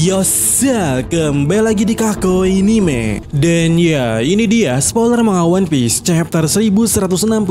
Yosa, kembali lagi di Kako Anime. Dan ya, ini dia spoiler manga One Piece chapter 1165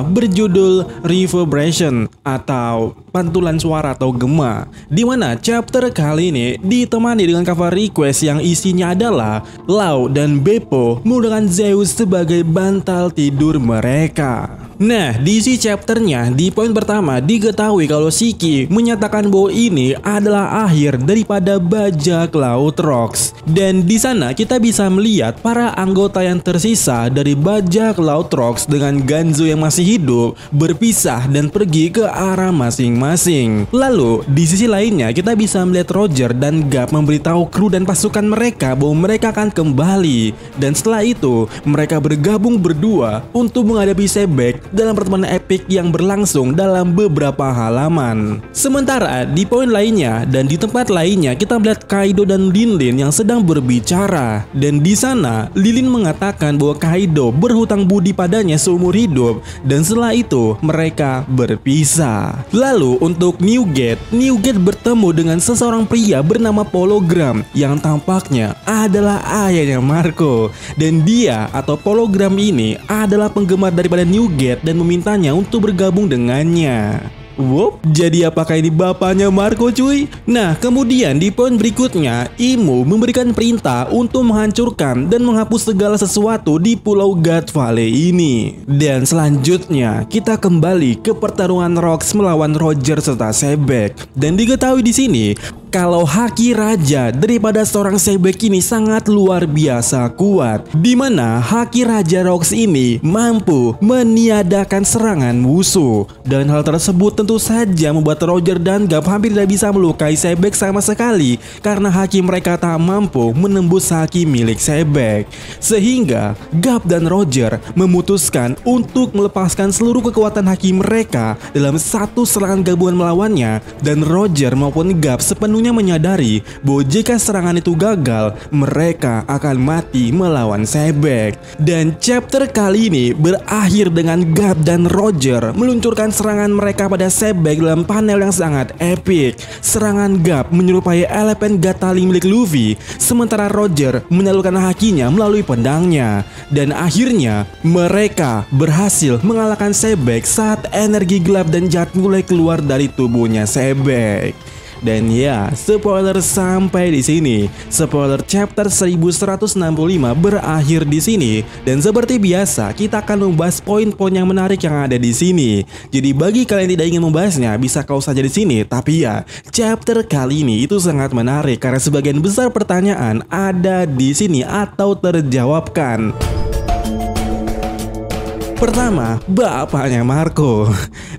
berjudul Reverberation atau pantulan suara atau gema. Dimana chapter kali ini ditemani dengan cover request yang isinya adalah Lau dan Beppo menggunakan Zeus sebagai bantal tidur mereka. Nah, di isi chapternya di poin pertama diketahui kalau Shiki menyatakan bahwa ini adalah akhir daripada bajak laut Rocks. Dan di sana kita bisa melihat para anggota yang tersisa dari bajak laut Rocks dengan Ganzo yang masih hidup berpisah dan pergi ke arah masing-masing. Lalu di sisi lainnya kita bisa melihat Roger dan Garp memberitahu kru dan pasukan mereka bahwa mereka akan kembali. Dan setelah itu mereka bergabung berdua untuk menghadapi Sebek dalam pertemuan epik yang berlangsung dalam beberapa halaman. Sementara di poin lainnya dan di tempat lainnya kita melihat Kaido dan Linlin yang sedang berbicara. Dan di sana Lilin mengatakan bahwa Kaido berhutang budi padanya seumur hidup dan setelah itu mereka berpisah. Lalu untuk Newgate bertemu dengan seseorang pria bernama Pologram yang tampaknya adalah ayahnya Marco. Dan dia atau Pologram ini adalah penggemar daripada Newgate dan memintanya untuk bergabung dengannya. Wop, jadi apakah ini bapaknya Marco cuy? Nah, kemudian di poin berikutnya, Imu memberikan perintah untuk menghancurkan dan menghapus segala sesuatu di Pulau God Valley ini. Dan selanjutnya, kita kembali ke pertarungan Rocks melawan Roger serta Sebek. Dan diketahui di sini kalau haki raja daripada seorang Sebek ini sangat luar biasa kuat, dimana haki raja Rocks ini mampu meniadakan serangan musuh. Dan hal tersebut tentu saja membuat Roger dan Garp hampir tidak bisa melukai Sebek sama sekali karena haki mereka tak mampu menembus haki milik Sebek. Sehingga Garp dan Roger memutuskan untuk melepaskan seluruh kekuatan haki mereka dalam satu serangan gabungan melawannya. Dan Roger maupun Garp sepenuhnya menyadari bahwa jika serangan itu gagal, mereka akan mati melawan Sebek. Dan chapter kali ini berakhir dengan Garp dan Roger meluncurkan serangan mereka pada Sebek dalam panel yang sangat epik. Serangan Garp menyerupai elemen Gatling milik Luffy, sementara Roger menyalurkan hakinya melalui pedangnya. Dan akhirnya mereka berhasil mengalahkan Sebek saat energi gelap dan jahat mulai keluar dari tubuhnya Sebek. Dan ya, spoiler sampai di sini. Spoiler chapter 1165 berakhir di sini. Dan seperti biasa, kita akan membahas poin-poin yang menarik yang ada di sini. Jadi bagi kalian yang tidak ingin membahasnya, bisa kau saja di sini. Tapi ya, chapter kali ini itu sangat menarik karena sebagian besar pertanyaan ada di sini atau terjawabkan. Pertama, bapaknya Marco.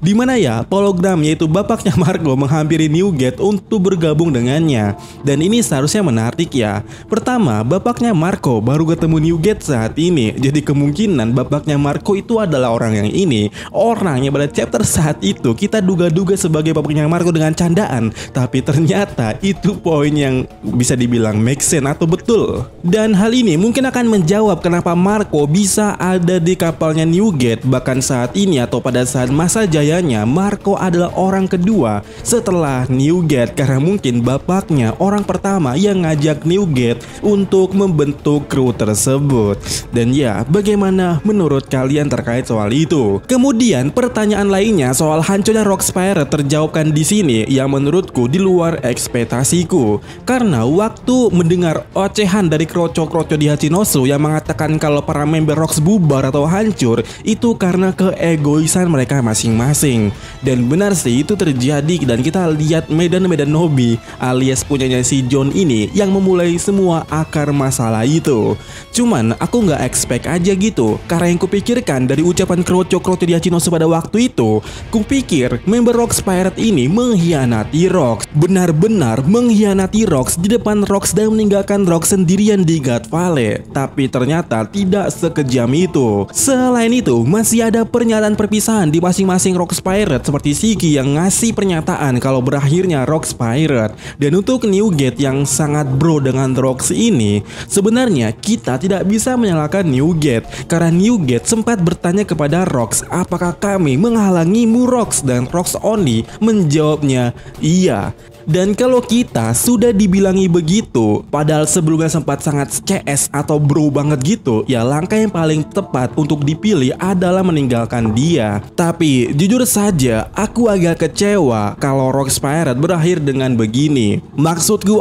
Dimana ya Pologram yaitu bapaknya Marco menghampiri Newgate untuk bergabung dengannya. Dan ini seharusnya menarik ya. Pertama, bapaknya Marco baru ketemu Newgate saat ini. Jadi kemungkinan bapaknya Marco itu adalah orang yang ini. Orangnya pada chapter saat itu kita duga-duga sebagai bapaknya Marco dengan candaan. Tapi ternyata itu poin yang bisa dibilang make sense atau betul. Dan hal ini mungkin akan menjawab kenapa Marco bisa ada di kapalnya Newgate. Bahkan saat ini atau pada saat masa jayanya Marco adalah orang kedua setelah Newgate karena mungkin bapaknya orang pertama yang ngajak Newgate untuk membentuk kru tersebut. Dan ya, bagaimana menurut kalian terkait soal itu? Kemudian pertanyaan lainnya soal hancurnya Rocks Pirate terjawabkan di sini yang menurutku di luar ekspektasiku. Karena waktu mendengar ocehan dari kroco-kroco di Hachinosu yang mengatakan kalau para member Rocks bubar atau hancur, itu karena keegoisan mereka masing-masing. Dan benar sih itu terjadi dan kita lihat medan-medan Nobi alias punyanya si John ini yang memulai semua akar masalah itu. Cuman aku nggak expect aja gitu karena yang kupikirkan dari ucapan kroco-kroco di Hachinosu pada waktu itu, kupikir member Rocks Pirate ini mengkhianati Rocks, benar-benar mengkhianati Rocks di depan Rocks dan meninggalkan Rocks sendirian di God Valley. Tapi ternyata tidak sekejam itu. Selain itu masih ada pernyataan perpisahan di masing-masing Rocks Rocks Pirate seperti Shiki yang ngasih pernyataan kalau berakhirnya Rocks Pirate. Dan untuk Newgate yang sangat bro dengan Rocks ini, sebenarnya kita tidak bisa menyalahkan Newgate karena Newgate sempat bertanya kepada Rocks, apakah kami menghalangimu Rocks? Dan Rocks only menjawabnya iya. Dan kalau kita sudah dibilangi begitu, padahal sebelumnya sempat sangat CS atau bro banget gitu, ya langkah yang paling tepat untuk dipilih adalah meninggalkan dia. Tapi jujur saja, aku agak kecewa kalau Rocks Pirate berakhir dengan begini. Maksudku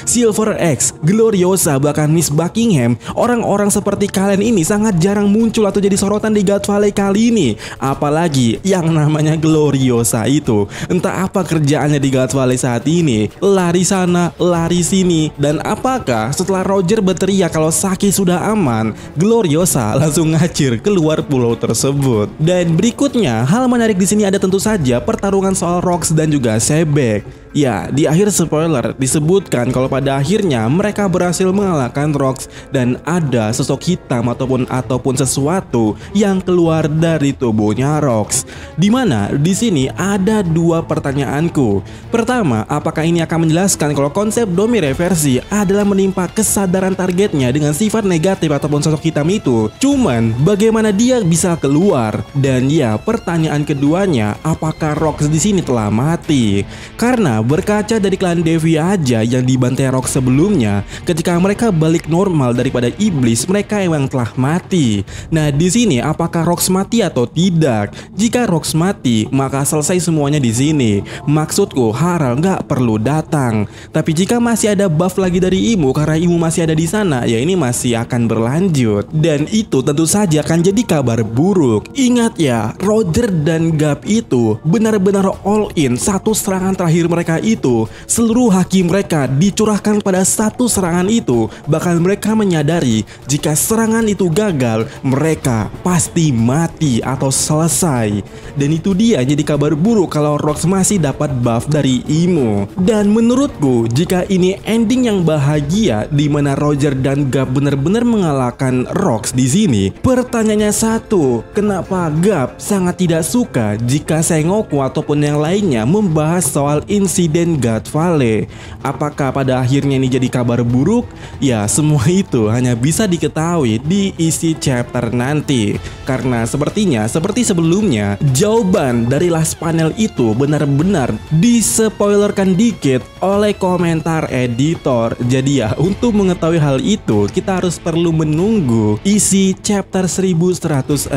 Silver X, Gloriosa, bahkan Miss Buckingham, orang-orang seperti kalian ini sangat jarang muncul atau jadi sorotan di God Valley kali ini. Apalagi yang namanya Gloriosa itu, entah apa kerjaannya di God Valley saat ini, lari sana, lari sini. Dan apakah setelah Roger berteriak kalau Saki sudah aman, Gloriosa langsung ngacir keluar pulau tersebut. Dan berikutnya, hal menarik di sini ada tentu saja pertarungan soal Rocks dan juga Sebek. Ya, di akhir spoiler disebutkan kalau pada akhirnya mereka berhasil mengalahkan Rocks dan ada sosok hitam ataupun sesuatu yang keluar dari tubuhnya Rocks. Dimana di sini ada dua pertanyaanku. Pertama, apakah ini akan menjelaskan kalau konsep Domi reversi adalah menimpa kesadaran targetnya dengan sifat negatif ataupun sosok hitam itu? Cuman bagaimana dia bisa keluar? Dan ya, pertanyaan keduanya, apakah Rocks di sini telah mati? Karena berkaca dari klan Devi aja yang dibantai Rocks sebelumnya, ketika mereka balik normal daripada iblis, mereka emang telah mati. Nah, di sini apakah Rocks mati atau tidak? Jika Rocks mati, maka selesai semuanya di sini. Maksudku, Harald nggak perlu datang. Tapi jika masih ada buff lagi dari Imo karena Imo masih ada di sana, ya ini masih akan berlanjut. Dan itu tentu saja akan jadi kabar buruk. Ingat ya, Roger dan Gap itu benar-benar all in satu serangan terakhir mereka itu, seluruh haki mereka dicurahkan pada satu serangan itu. Bahkan mereka menyadari jika serangan itu gagal, mereka pasti mati atau selesai. Dan itu dia jadi kabar buruk kalau Rocks masih dapat buff dari Imo. Dan menurutku, jika ini ending yang bahagia di mana Roger dan Gap benar-benar mengalahkan Rocks di sini, pertanyaannya satu, kenapa Gap sangat tidak suka jika Sengoku ataupun yang lainnya membahas soal insiden God Valley? Apakah pada akhirnya ini jadi kabar buruk? Ya, semua itu hanya bisa diketahui di isi chapter nanti. Karena sepertinya seperti sebelumnya, jawaban dari last panel itu benar-benar dispoilerkan dikit oleh komentar editor. Jadi ya, untuk mengetahui hal itu kita harus perlu menunggu isi chapter 1165.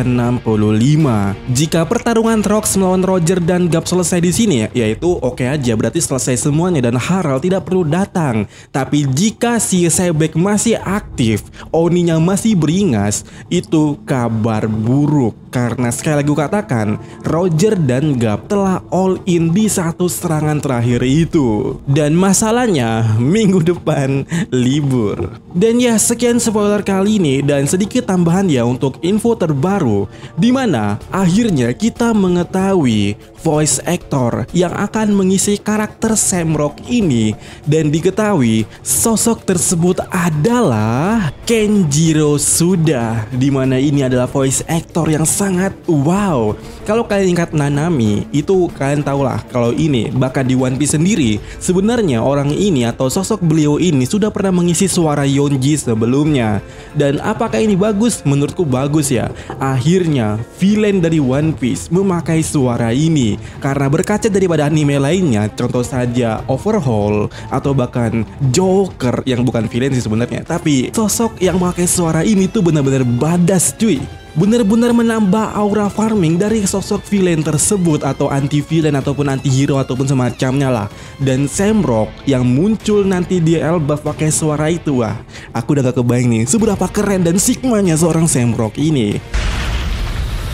Jika pertarungan Rocks melawan Roger dan Gap selesai di sini, yaitu oke aja, berarti selesai semuanya dan Harald tidak perlu datang. Tapi jika si Sebek masih aktif, Oninya masih beringas, itu kabar buruk. Karena sekali lagi katakan, Roger dan Gap telah all in di satu serangan terakhir itu. Dan masalahnya minggu depan libur. Dan ya, sekian spoiler kali ini dan sedikit tambahan ya untuk info terbaru, dimana akhirnya kita mengetahui voice actor yang akan mengisi karakter Samrock ini. Dan diketahui sosok tersebut adalah Kenjiro Suda, dimana ini adalah voice actor yang sangat wow. Kalau kalian ingat Nanami, itu kalian tahulah kalau ini bahkan di One Piece sendiri, sebenarnya orang ini atau sosok beliau ini sudah pernah mengisi suara Yonji sebelumnya. Dan apakah ini bagus? Menurutku bagus ya. Akhirnya villain dari One Piece memakai suara ini. Karena berkaca daripada anime lainnya, contoh saja Overhaul atau bahkan Joker yang bukan villain sih sebenarnya, tapi sosok yang memakai suara ini tuh benar-benar badass cuy. Benar-benar menambah aura farming dari sosok villain tersebut atau anti villain ataupun anti hero ataupun semacamnya lah. Dan Samrock yang muncul nanti di Elbaf pakai suara itu, wah, aku udah gak kebayang nih seberapa keren dan sigmanya seorang Samrock ini.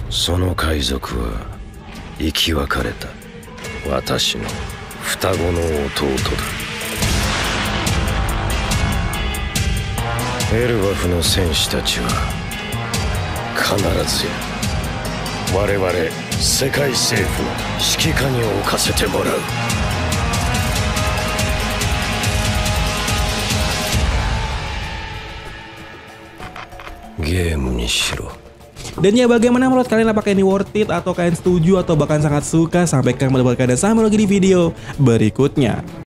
その海賊は生き別れた私の双子の弟だ。エルバフの戦士たちは必ずや我々世界政府の指揮下に置かせてもらう。ゲームにしろ。Dan ya bagaimana menurut kalian, apakah ini worth it atau kalian setuju atau bahkan sangat suka? Sampaikan pendapat kalian sampai lagi di video berikutnya.